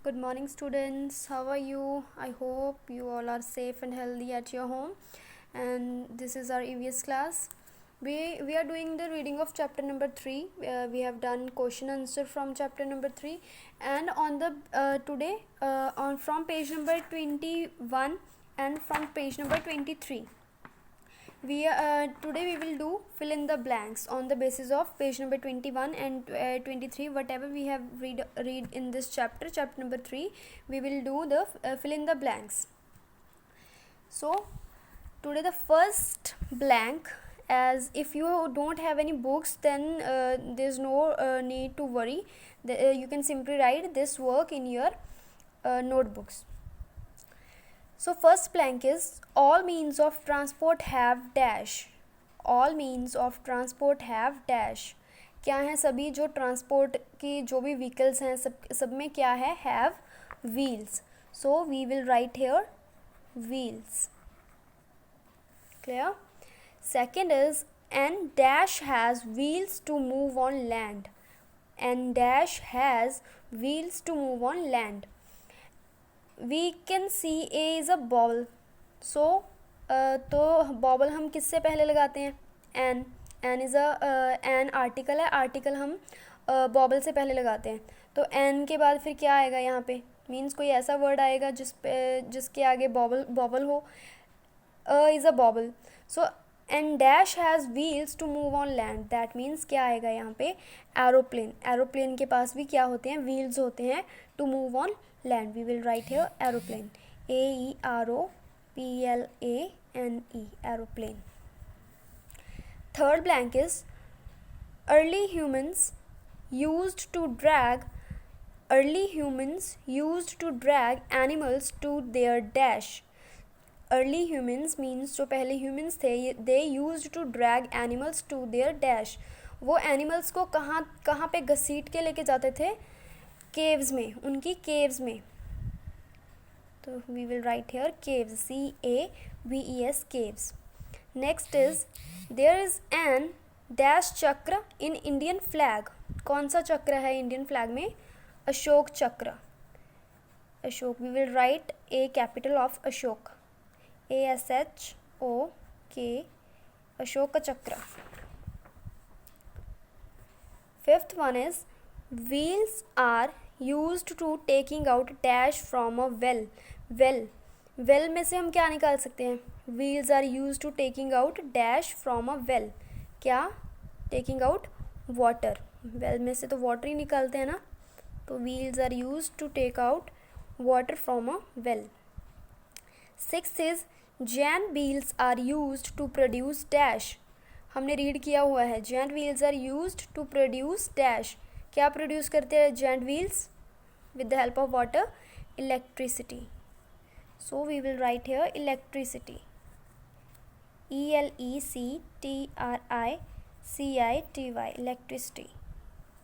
Good morning, students. How are you? I hope you all are safe and healthy at your home. And this is our EVS class. We are doing the reading of chapter number 3. We have done question answer from chapter number 3, and on the today on from page number 21 and from page number 23. Today we will do fill in the blanks on the basis of page number 21 and 23. Whatever we have read in this chapter number 3, we will do the fill in the blanks. So today the first blank, as if you don't have any books, then there's no need to worry. You can simply write this work in your notebooks. So first blank is all means of transport have dash. All means of transport have dash. क्या है? सभी जो transport की जो भी vehicles हैं सब में क्या है? have wheels. So we will write here wheels. Clear? Second is and dash has wheels to move on land. And dash has wheels to move on land. We can see A is a bobble. So तो बॉबल हम किससे पहले लगाते हैं? N is an article है. Article हम बॉबल से पहले लगाते हैं. तो एन के बाद फिर क्या आएगा यहाँ पे? मीन्स कोई ऐसा वर्ड आएगा जिसके आगे बॉबल हो. Is a bobble. So and dash has wheels to move on land. That means क्या आएगा यहाँ पे? एरोप्लेन. एरोप्लेन के पास भी क्या होते हैं? व्हील्स होते हैं to move on land. We will write here aeroplane. AEROPLANE. Aeroplane. Third blank is early humans used to drag animals to their dash. Early humans means जो पहले humans थे, they used to drag animals to their dash. वो animals को कहाँ पे घसीट के लेके जाते थे? caves में, उनकी caves में. तो we will write here caves. CAVES caves. Next is there is an dash चक्र in Indian flag. कौन सा चक्र है इंडियन फ्लैग में? अशोक चक्र. Ashok. We will write A capital of Ashok. ASHOK. Ashok चक्र. Fifth one is wheels are used to taking out dash from a well. well में से हम क्या निकाल सकते हैं? wheels are used to taking out dash from a well. क्या? taking out water. well में से तो water ही निकालते हैं ना. तो wheels are used to take out water from a well. Sixth is giant wheels are used to produce dash. हमने read किया हुआ है. giant wheels are used to produce dash. क्या प्रोड्यूस करते हैं giant wheels? with the help of water? electricity. So we will write here electricity. ELECTRICITY. electricity.